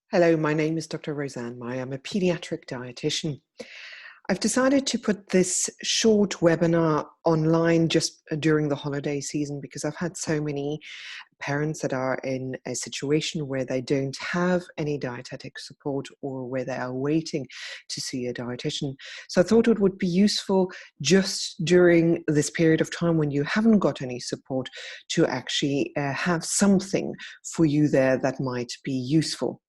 Hello, my name is Dr. Roseanne Mai. I'm a pediatric dietitian. I've decided to put this short webinar online just during the holiday season because I've had so many parents that are in a situation where they don't have any dietetic support or where they are waiting to see a dietitian. So I thought it would be useful just during this period of time when you haven't got any support to actually have something for you there that might be useful.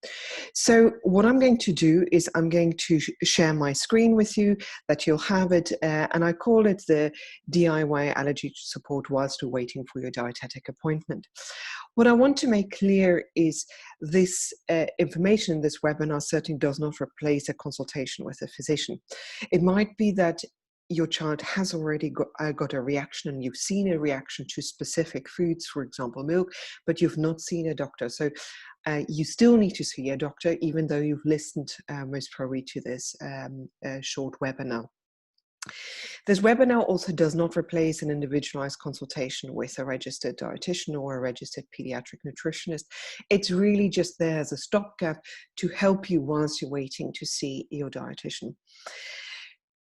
So what I'm going to do is I'm going to share my screen with you, that you'll have it, and I call it the DIY allergy support whilst you're waiting for your dietetic appointment. What I want to make clear is this information in this webinar certainly does not replace a consultation with a physician. It might be that your child has already got a reaction and you've seen a reaction to specific foods, for example, milk, but you've not seen a doctor. So you still need to see a doctor, even though you've listened most probably to this short webinar. This webinar also does not replace an individualized consultation with a registered dietitian or a registered pediatric nutritionist. It's really just there as a stopgap to help you whilst you're waiting to see your dietitian.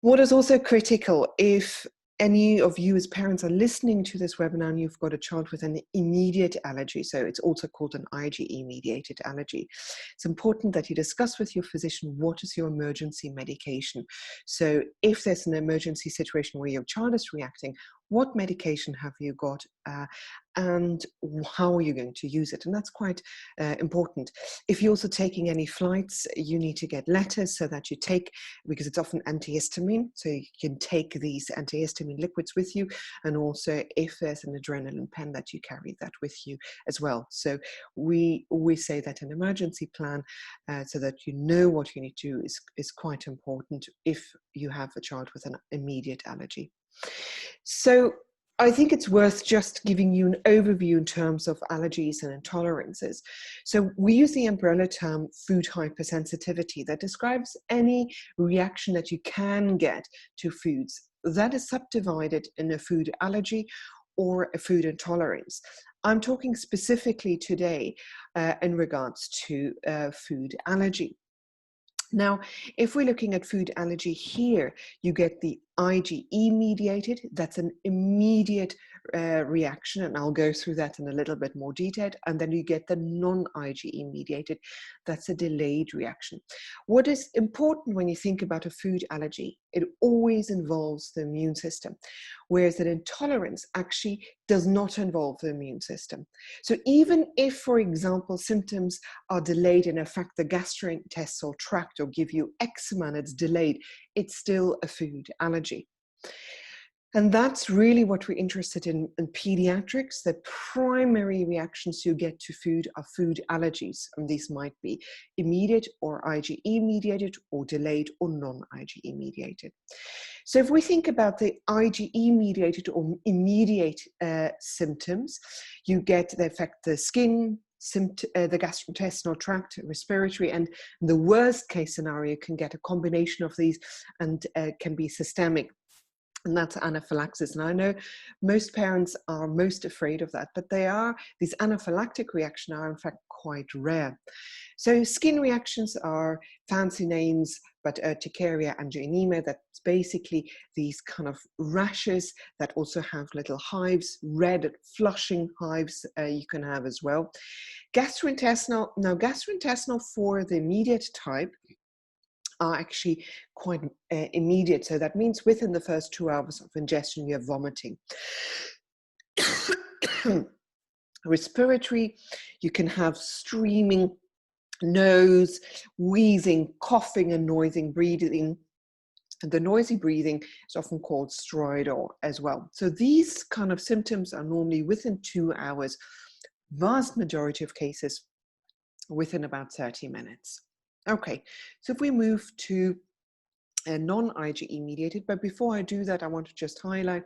What is also critical, if any of you as parents are listening to this webinar and you've got a child with an immediate allergy, so it's also called an IgE-mediated allergy, it's important that you discuss with your physician what is your emergency medication. So if there's an emergency situation where your child is reacting, what medication have you got and how are you going to use it? And that's quite important. If you're also taking any flights, you need to get letters so that you take, because it's often antihistamine, so you can take these antihistamine liquids with you, and also if there's an adrenaline pen, that you carry that with you as well. So we always say that an emergency plan, so that you know what you need to do, is quite important if you have a child with an immediate allergy. So I think it's worth just giving you an overview in terms of allergies and intolerances. So we use the umbrella term food hypersensitivity that describes any reaction that you can get to foods. That is subdivided in a food allergy or a food intolerance. I'm talking specifically today in regards to food allergy. Now, if we're looking at food allergy here, you get the IgE-mediated, that's an immediate reaction, and I'll go through that in a little bit more detail, and then you get the non-IgE-mediated, that's a delayed reaction. What is important when you think about a food allergy, it always involves the immune system, whereas an intolerance actually does not involve the immune system. So even if, for example, symptoms are delayed and affect the gastrointestinal tract or give you eczema and it's delayed, it's still a food allergy. And that's really what we're interested in pediatrics. The primary reactions you get to food are food allergies. And these might be immediate or IgE-mediated or delayed or non-IgE-mediated. So if we think about the IgE-mediated or immediate symptoms, you get, they affect the skin, the gastrointestinal tract, respiratory, and the worst case scenario can get a combination of these and can be systemic. And that's anaphylaxis. And I know most parents are most afraid of that, but these anaphylactic reactions are in fact quite rare. So skin reactions are fancy names, but urticaria, angioedema, that's basically these kind of rashes that also have little hives, red flushing hives you can have as well. Gastrointestinal, now gastrointestinal for the immediate type are actually quite immediate. So that means within the first 2 hours of ingestion, you're vomiting. Respiratory, you can have streaming nose, wheezing, coughing, and noisy breathing. And the noisy breathing is often called stridor as well. So these kind of symptoms are normally within 2 hours, vast majority of cases within about 30 minutes. Okay, so if we move to a non-IgE mediated, but before I do that, I want to just highlight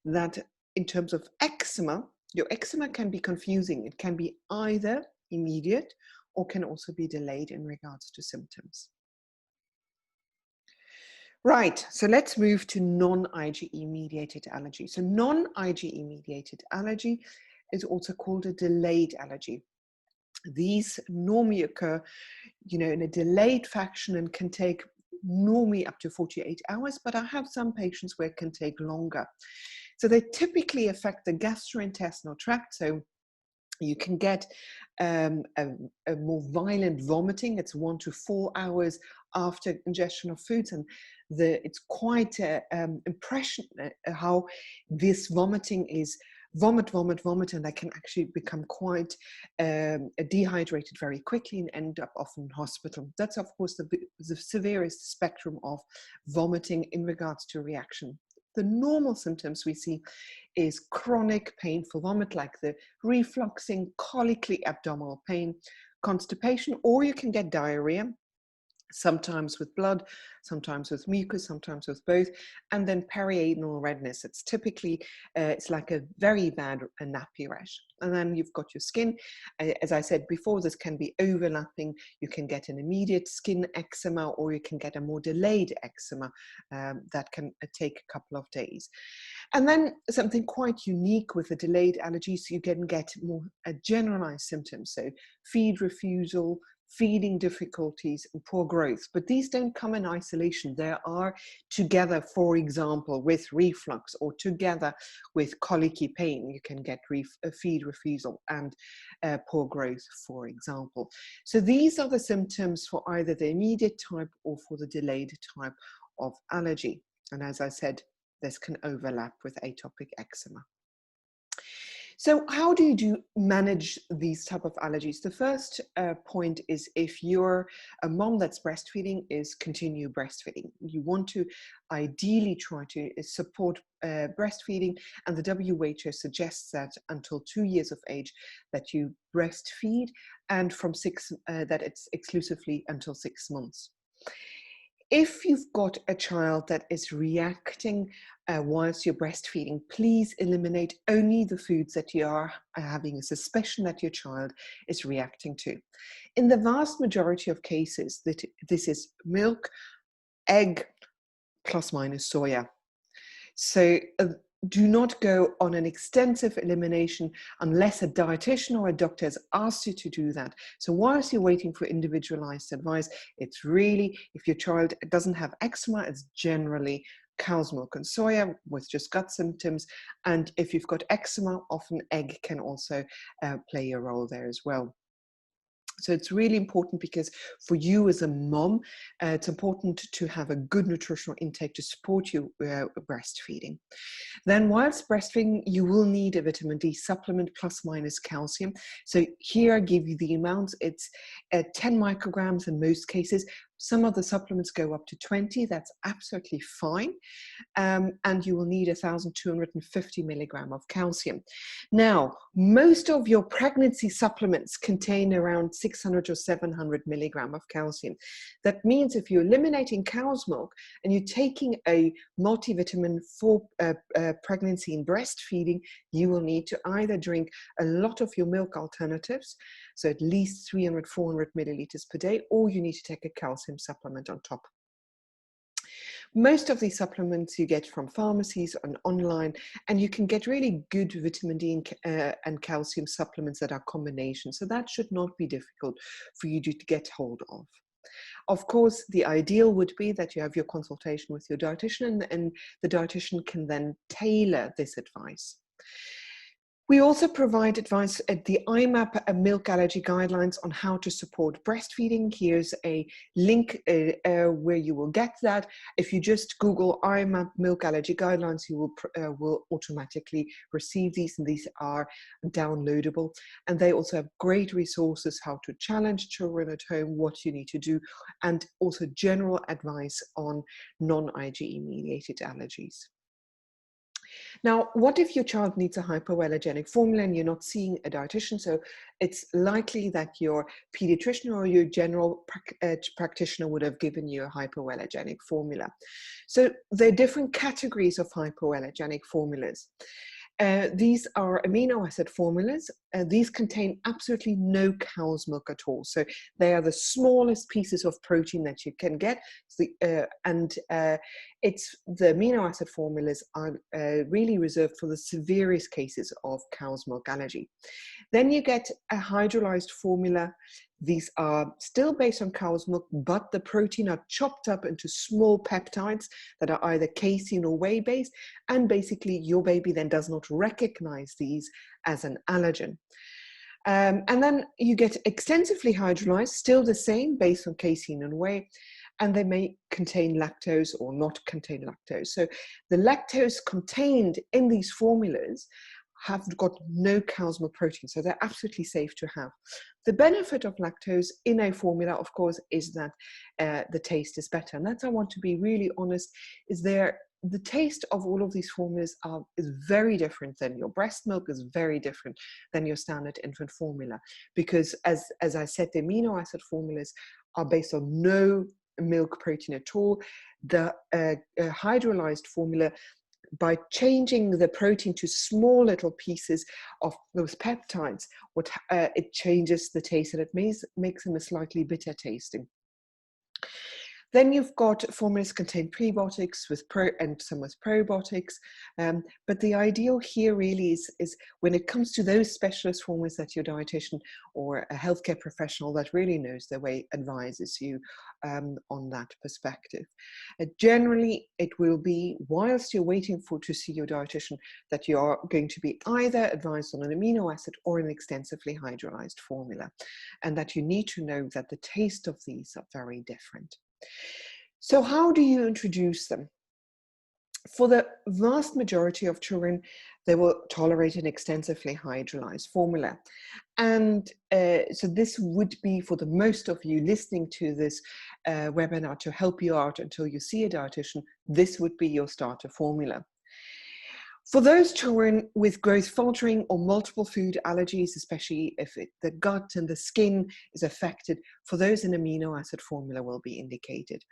that in terms of eczema, your eczema can be confusing. It can be either immediate or can also be delayed in regards to symptoms. Right, so let's move to non-IgE mediated allergy. So non-IgE mediated allergy is also called a delayed allergy. These normally occur in a delayed fashion and can take normally up to 48 hours, but I have some patients where it can take longer. So they typically affect the gastrointestinal tract. So you can get a more violent vomiting. It's 1 to 4 hours after ingestion of foods, and it's quite impression how this vomiting is vomit, and they can actually become quite dehydrated very quickly and end up often in hospital. That's of course the severest spectrum of vomiting in regards to reaction. The normal symptoms we see is chronic painful vomit, like the refluxing, colically abdominal pain, constipation, or you can get diarrhea, sometimes with blood, sometimes with mucus, sometimes with both, and then perianal redness. It's typically, it's like a very bad nappy rash. And then you've got your skin. As I said before, this can be overlapping. You can get an immediate skin eczema, or you can get a more delayed eczema that can take a couple of days. And then something quite unique with the delayed allergies, you can get more generalized symptoms. So feed refusal, feeding difficulties, and poor growth. But these don't come in isolation. They are together, for example, with reflux, or together with colicky pain. You can get feed refusal and poor growth, for example. So these are the symptoms for either the immediate type or for the delayed type of allergy. And as I said, this can overlap with atopic eczema. So how do you manage these type of allergies? The first point is, if you're a mom that's breastfeeding, is continue breastfeeding. You want to ideally try to support breastfeeding, and the WHO suggests that until 2 years of age that you breastfeed, and from that it's exclusively until 6 months. If you've got a child that is reacting whilst you're breastfeeding, please eliminate only the foods that you are having a suspicion that your child is reacting to. In the vast majority of cases, this is milk, egg, plus minus soya. So do not go on an extensive elimination unless a dietitian or a doctor has asked you to do that. So whilst you're waiting for individualized advice, it's really, if your child doesn't have eczema, it's generally cow's milk and soya with just gut symptoms. And if you've got eczema, often egg can also play a role there as well. So it's really important, because for you as a mom, it's important to have a good nutritional intake to support you breastfeeding. Then whilst breastfeeding, you will need a vitamin D supplement plus minus calcium. So here I give you the amounts. It's 10 micrograms in most cases. Some of the supplements go up to 20. That's absolutely fine. And you will need 1,250 milligram of calcium. Now, most of your pregnancy supplements contain around 600 or 700 milligram of calcium. That means if you're eliminating cow's milk and you're taking a multivitamin for pregnancy and breastfeeding, you will need to either drink a lot of your milk alternatives, so at least 300, 400 milliliters per day, or you need to take a calcium supplement on top. Most of these supplements you get from pharmacies and online, and you can get really good vitamin D and calcium supplements that are combinations. So that should not be difficult for you to get hold of. Of course, the ideal would be that you have your consultation with your dietitian, and the dietitian can then tailor this advice. We also provide advice at the IMAP milk allergy guidelines on how to support breastfeeding. Here's a link where you will get that. If you just Google IMAP milk allergy guidelines, you will automatically receive these, and these are downloadable. And they also have great resources how to challenge children at home, what you need to do, and also general advice on non-IgE mediated allergies. Now, what if your child needs a hypoallergenic formula and you're not seeing a dietitian? So it's likely that your pediatrician or your general practitioner would have given you a hypoallergenic formula. So there are different categories of hypoallergenic formulas. These are amino acid formulas, these contain absolutely no cow's milk at all. So they are the smallest pieces of protein that you can get. It's the amino acid formulas are really reserved for the severest cases of cow's milk allergy. Then you get a hydrolyzed formula. These are still based on cow's milk, but the protein are chopped up into small peptides that are either casein or whey-based, and basically your baby then does not recognize these as an allergen. And then you get extensively hydrolyzed, still the same, based on casein and whey, and they may contain lactose or not contain lactose. So the lactose contained in these formulas have got no cow's milk protein, so they're absolutely safe to have. The benefit of lactose in a formula, of course, is that the taste is better. And that's, I want to be really honest, is the taste of all of these formulas is very different than your breast milk, is very different than your standard infant formula. Because as I said, the amino acid formulas are based on no milk protein at all. The hydrolyzed formula, by changing the protein to small little pieces of those peptides, it changes the taste, and it makes them a slightly bitter tasting. Then you've got formulas contain prebiotics and some with probiotics. But the ideal here really is when it comes to those specialist formulas that your dietitian or a healthcare professional that really knows their way advises you on that perspective. Generally, it will be whilst you're waiting to see your dietitian that you are going to be either advised on an amino acid or an extensively hydrolyzed formula, and that you need to know that the taste of these are very different. So how do you introduce them? For the vast majority of children, they will tolerate an extensively hydrolyzed formula. And so this would be, for the most of you listening to this webinar, to help you out until you see a dietitian, this would be your starter formula. For those children with growth faltering or multiple food allergies, especially if the gut and the skin is affected, for those an amino acid formula will be indicated.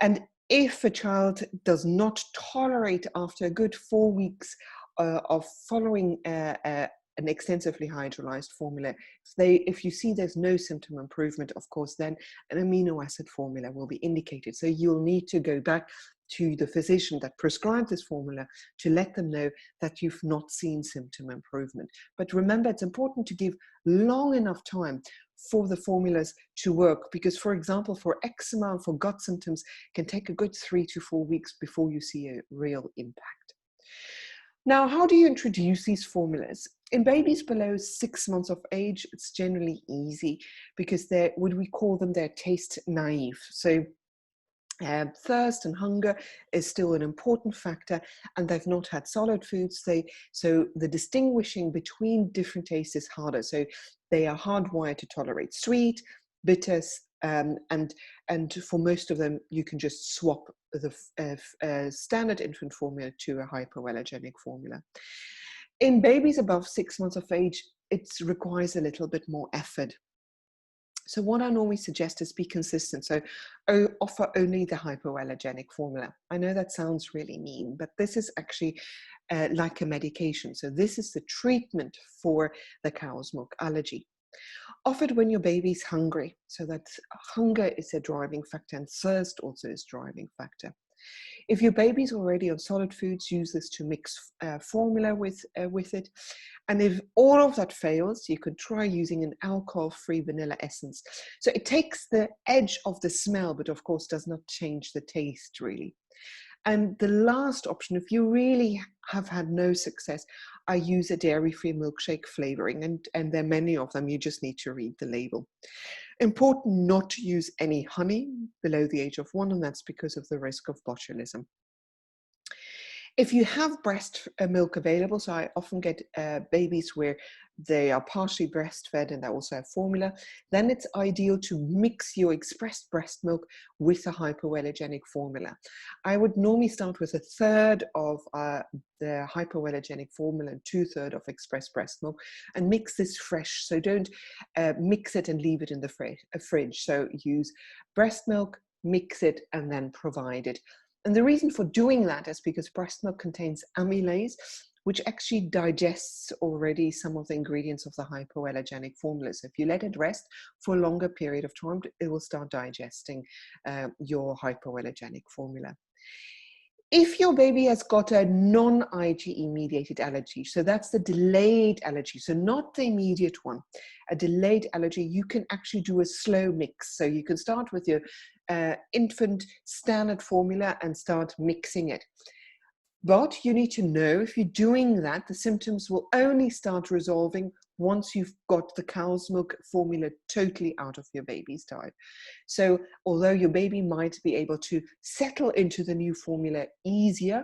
And if a child does not tolerate after a good 4 weeks of following an extensively hydrolyzed formula, if you see there's no symptom improvement, of course, then an amino acid formula will be indicated. So you'll need to go back to the physician that prescribed this formula to let them know that you've not seen symptom improvement. But remember, it's important to give long enough time for the formulas to work, because, for example, for eczema and for gut symptoms, it can take a good 3 to 4 weeks before you see a real impact. Now, how do you introduce these formulas? In babies below 6 months of age, it's generally easy because they're taste naive. So thirst and hunger is still an important factor, and they've not had solid foods. So the distinguishing between different tastes is harder. So they are hardwired to tolerate sweet, bitters, and for most of them, you can just swap the standard infant formula to a hypoallergenic formula. In babies above 6 months of age, it requires a little bit more effort. So what I normally suggest is be consistent. So offer only the hypoallergenic formula. I know that sounds really mean, but this is actually like a medication. So this is the treatment for the cow's milk allergy. Offer it when your baby's hungry. So that hunger is a driving factor, and thirst also is a driving factor. If your baby's already on solid foods, use this to mix formula with it. And if all of that fails, you could try using an alcohol-free vanilla essence. So it takes the edge of the smell, but of course does not change the taste really. And the last option, if you really have had no success, I use a dairy-free milkshake flavoring, and there are many of them. You just need to read the label. Important not to use any honey below the age of 1, and that's because of the risk of botulism. If you have breast milk available, so I often get babies where they are partially breastfed and they also have formula, then it's ideal to mix your expressed breast milk with a hypoallergenic formula. I would normally start with 1/3 of the hypoallergenic formula and 2/3 of expressed breast milk, and mix this fresh. So don't mix it and leave it in the fridge. So use breast milk, mix it, and then provide it. And the reason for doing that is because breast milk contains amylase, which actually digests already some of the ingredients of the hypoallergenic formula. So if you let it rest for a longer period of time, it will start digesting your hypoallergenic formula. If your baby has got a non-IgE mediated allergy, so that's the delayed allergy, so not the immediate one, a delayed allergy, you can actually do a slow mix. So you can start with your infant standard formula and start mixing it. But you need to know, if you're doing that, the symptoms will only start resolving once you've got the cow's milk formula totally out of your baby's diet. So although your baby might be able to settle into the new formula easier,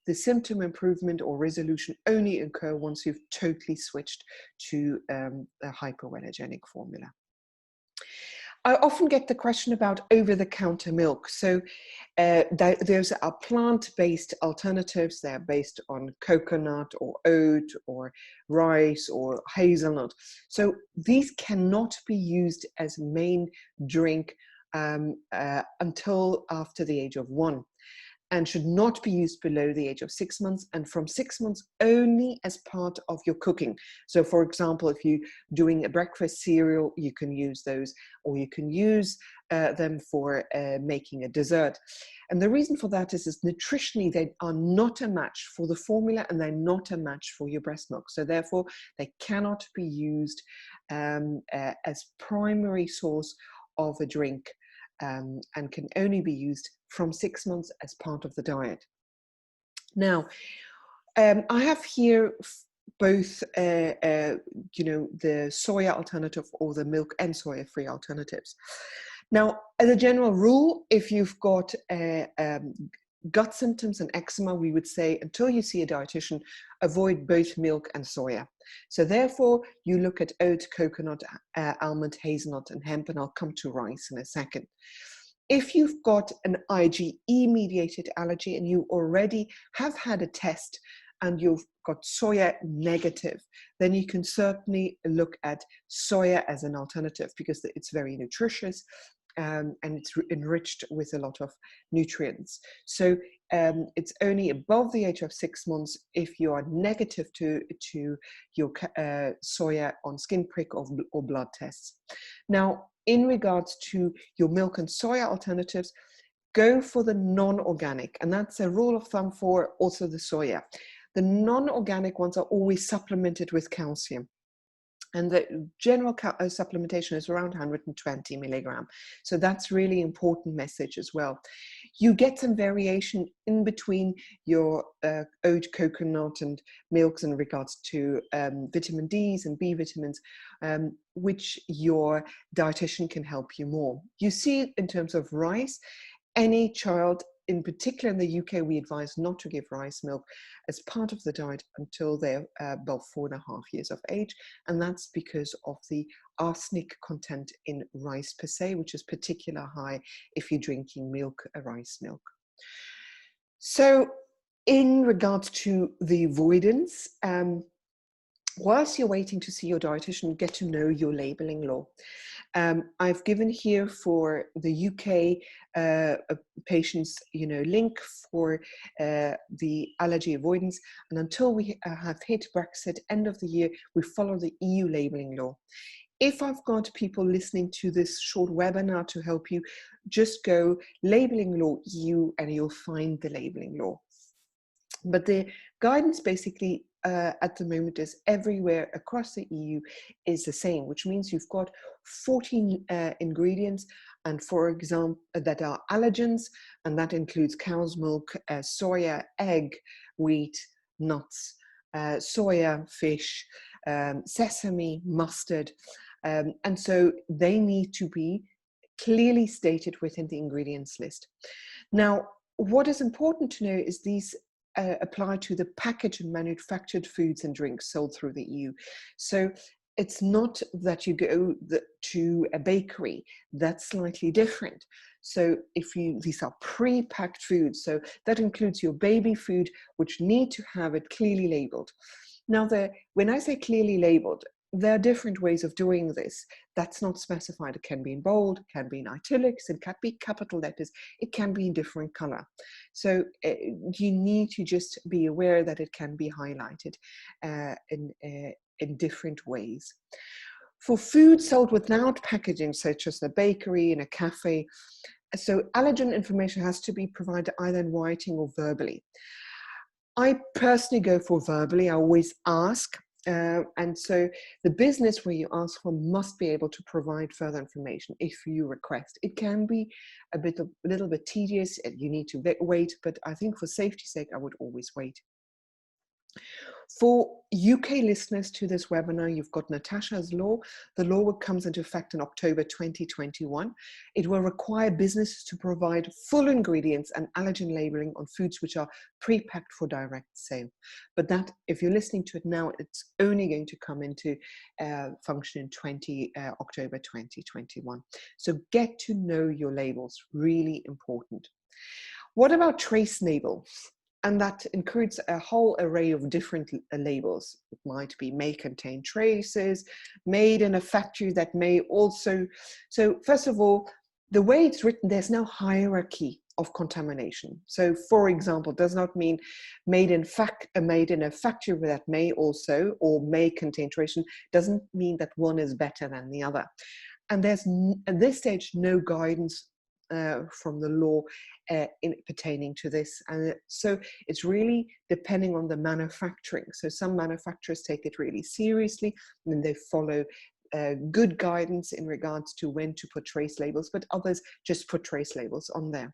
the symptom improvement or resolution only occur once you've totally switched to a hypoallergenic formula. I often get the question about over-the-counter milk. So those are plant-based alternatives. They're based on coconut or oat or rice or hazelnut. So these cannot be used as main drink until after the age of 1. And should not be used below the age of 6 months, and from 6 months only as part of your cooking. So for example, if you're doing a breakfast cereal, you can use those, or you can use them for making a dessert. And the reason for that is nutritionally, they are not a match for the formula, and they're not a match for your breast milk. So therefore, they cannot be used as primary source of a drink. And can only be used from 6 months as part of the diet. Now, I have here both, the soya alternative or the milk and soya-free alternatives. Now, as a general rule, if you've got gut symptoms and eczema, we would say until you see a dietitian, avoid both milk and soya. So therefore, you look at oat, coconut, almond, hazelnut, and hemp, and I'll come to rice in a second. If you've got an IgE-mediated allergy and you already have had a test and you've got soya negative, then you can certainly look at soya as an alternative because it's very nutritious. And it's enriched with a lot of nutrients. So it's only above the age of 6 months if you are negative to your soya on skin prick or blood tests. Now, in regards to your milk and soya alternatives, go for the non-organic, and that's a rule of thumb for also the soya. The non-organic ones are always supplemented with calcium. And the general supplementation is around 120 milligram. So that's really important message as well. You get some variation in between your oat, coconut, and milks in regards to vitamin Ds and B vitamins, which your dietitian can help you more. You see, in terms of rice, any child, in particular in the UK, we advise not to give rice milk as part of the diet until they're about 4.5 years of age. And that's because of the arsenic content in rice per se, which is particularly high if you're drinking milk, rice milk. So in regards to the avoidance, whilst you're waiting to see your dietitian, get to know your labeling law. I've given here for the UK patients, link for the allergy avoidance. And until we have hit Brexit, end of the year, we follow the EU labeling law. If I've got people listening to this short webinar to help you, just go labeling law EU and you'll find the labeling law. But the guidance basically at the moment is everywhere across the EU is the same, which means you've got 14 ingredients, and for example, that are allergens, and that includes cow's milk, soya, egg, wheat, nuts, soya, fish, sesame, mustard, and so they need to be clearly stated within the ingredients list. Now, what is important to know is these apply to the packaged and manufactured foods and drinks sold through the EU. So it's not that you go to a bakery, that's slightly different. So these are pre-packed foods, so that includes your baby food, which need to have it clearly labeled. Now, when I say clearly labeled, there are different ways of doing this. That's not specified. It can be in bold, it can be in italics, it can be capital letters, it can be in different color. So you need to just be aware that it can be highlighted in different ways. For food sold without packaging, such as a bakery and a cafe, so allergen information has to be provided either in writing or verbally. I personally go for verbally. I always ask. And so the business where you ask for must be able to provide further information if you request. It can be a little bit tedious and you need to wait, but I think for safety's sake, I would always wait. For UK listeners to this webinar, you've got Natasha's law. The law comes into effect in October 2021. It will require businesses to provide full ingredients and allergen labeling on foods which are pre-packed for direct sale. But that, if you're listening to it now, it's only going to come into function in October 2021. So get to know your labels, really important. What about trace labels? And that includes a whole array of different labels. It might be may contain traces, made in a factory that may also. So first of all, the way it's written, there's no hierarchy of contamination. So for example, does not mean made in a factory that may also, or may contain traces, doesn't mean that one is better than the other. And there's at this stage no guidance from the law pertaining to this. And so it's really depending on the manufacturing. So some manufacturers take it really seriously and they follow good guidance in regards to when to put trace labels, but others just put trace labels on there.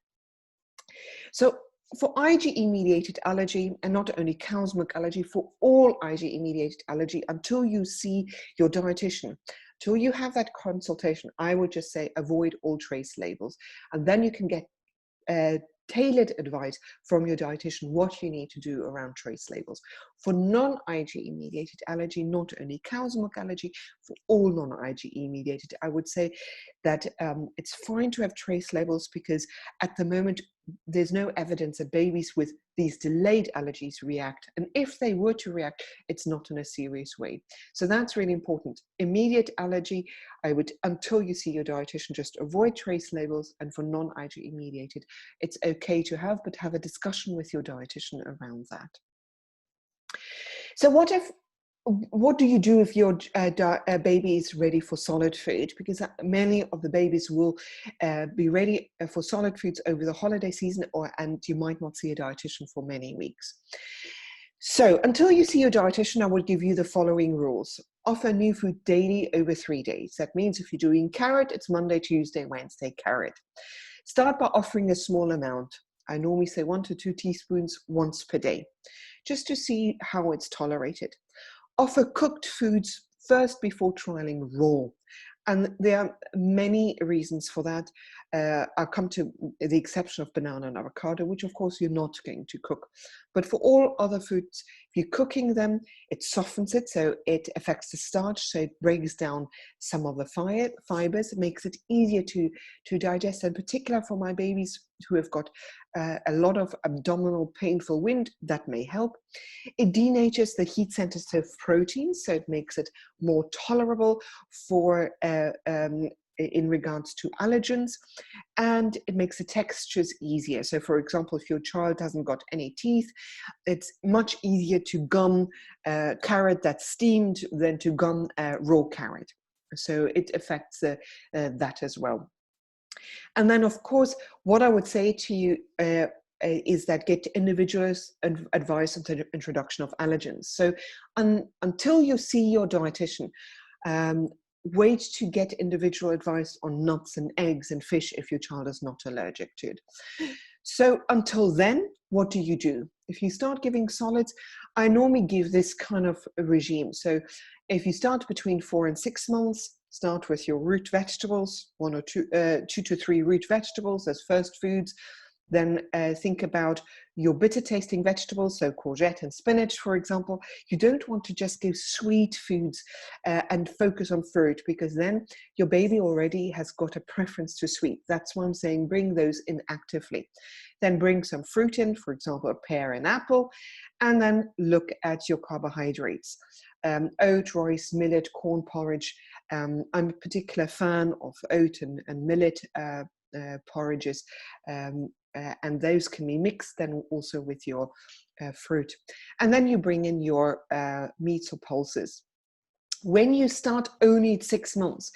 So for IgE-mediated allergy, and not only cow's milk allergy, for all IgE-mediated allergy, until you see your dietitian, till you have that consultation, I would just say avoid all trace labels. And then you can get tailored advice from your dietitian what you need to do around trace labels. For non-IgE mediated allergy, not only cow's milk allergy, for all non-IgE mediated, I would say that it's fine to have trace labels because at the moment there's no evidence that babies with these delayed allergies react. And if they were to react, it's not in a serious way. So that's really important. Immediate allergy, I would, until you see your dietitian, just avoid trace labels. And for non-IgE mediated, it's okay to have, but have a discussion with your dietitian around that. So what do you do if your baby is ready for solid food? Because many of the babies will be ready for solid foods over the holiday season, and you might not see a dietitian for many weeks. So until you see your dietitian, I will give you the following rules. Offer new food daily over 3 days. That means if you're doing carrot, it's Monday, Tuesday, Wednesday, carrot. Start by offering a small amount. I normally say 1 to 2 teaspoons once per day, just to see how it's tolerated. Offer cooked foods first before trialing raw. And there are many reasons for that. I'll come to the exception of banana and avocado, which of course you're not going to cook. But for all other foods, if you're cooking them, it softens it, so it affects the starch, so it breaks down some of the fibers. It makes it easier to digest, in particular for my babies who have got a lot of abdominal painful wind, that may help. It denatures the heat-sensitive proteins, so it makes it more tolerable for in regards to allergens, and it makes the textures easier. So for example, if your child hasn't got any teeth, it's much easier to gum carrot that's steamed than to gum raw carrot. So it affects that as well. And then of course, what I would say to you is that get individuals advice on the introduction of allergens. So until you see your dietitian, wait to get individual advice on nuts and eggs and fish if your child is not allergic to it. So until then, what do you do? If you start giving solids, I normally give this kind of a regime. So if you start between 4 and 6 months, start with your root vegetables, 2 to 3 root vegetables as first foods. Then think about your bitter tasting vegetables, so courgette and spinach, for example. You don't want to just give sweet foods and focus on fruit, because then your baby already has got a preference to sweet. That's why I'm saying bring those in actively. Then bring some fruit in, for example, a pear and apple, and then look at your carbohydrates. Oat, rice, millet, corn porridge. I'm a particular fan of oat and millet porridges, and those can be mixed then also with your fruit. And then you bring in your meats or pulses. When you start only at 6 months,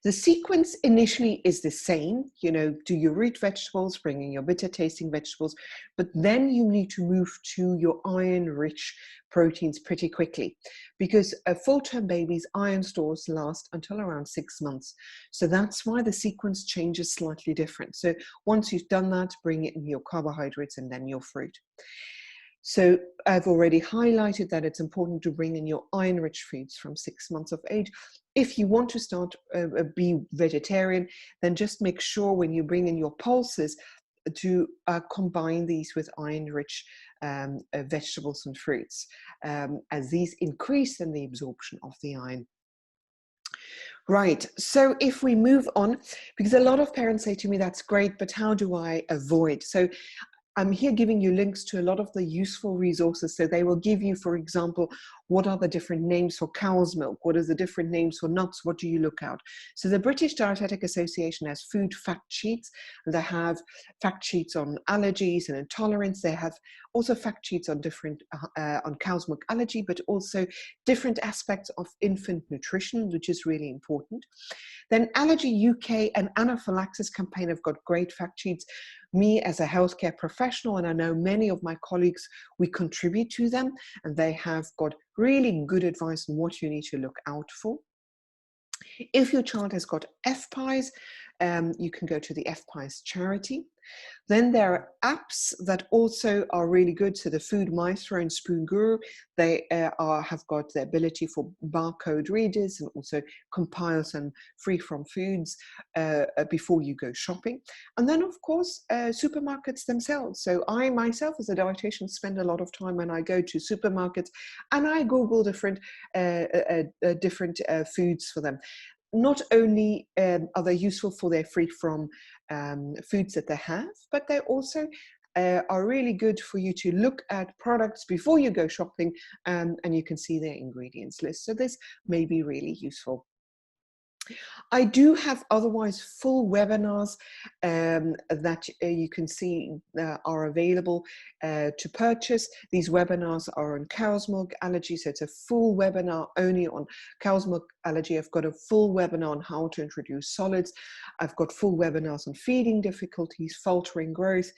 the sequence initially is the same, do your root vegetables, bring in your bitter tasting vegetables, but then you need to move to your iron-rich proteins pretty quickly, because full-term babies' iron stores last until around 6 months. So that's why the sequence changes slightly different. So once you've done that, bring in your carbohydrates and then your fruit. So I've already highlighted that it's important to bring in your iron-rich foods from 6 months of age. If you want to start be vegetarian, then just make sure when you bring in your pulses to combine these with iron-rich vegetables and fruits, as these increase in the absorption of the iron. Right, so if we move on, because a lot of parents say to me, that's great, but how do I avoid? So I'm here giving you links to a lot of the useful resources. So they will give you, for example, what are the different names for cow's milk? What are the different names for nuts? What do you look out? So the British Dietetic Association has food fact sheets, and they have fact sheets on allergies and intolerance. They have also fact sheets on different, on cow's milk allergy, but also different aspects of infant nutrition, which is really important. Then Allergy UK and Anaphylaxis Campaign have got great fact sheets. Me as a healthcare professional, and I know many of my colleagues, we contribute to them, and they have got really good advice on what you need to look out for. If your child has got FPIES, you can go to the FPIES charity. Then there are apps that also are really good. So the Food Maestro and Spoon Guru, they have got the ability for barcode readers and also compile some free from foods before you go shopping. And then of course, supermarkets themselves. So I myself as a dietitian spend a lot of time when I go to supermarkets and I Google different foods for them. Not only are they useful for their free from foods that they have, but they also are really good for you to look at products before you go shopping, and you can see their ingredients list. So this may be really useful. I do have otherwise full webinars that you can see are available to purchase. These webinars are on cow's milk allergy, so it's a full webinar only on cow's milk allergy. I've got a full webinar on how to introduce solids. I've got full webinars on feeding difficulties, faltering growth.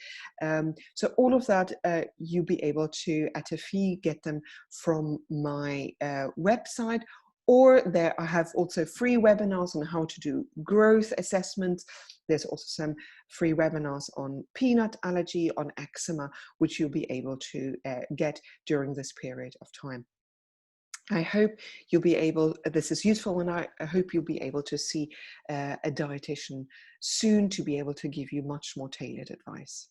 So all of that you'll be able to, at a fee, get them from my website. Or there I have also free webinars on how to do growth assessments. There's also some free webinars on peanut allergy, on eczema, which you'll be able to get during this period of time. I hope you'll be able, this is useful, and I hope you'll be able to see a dietitian soon to be able to give you much more tailored advice.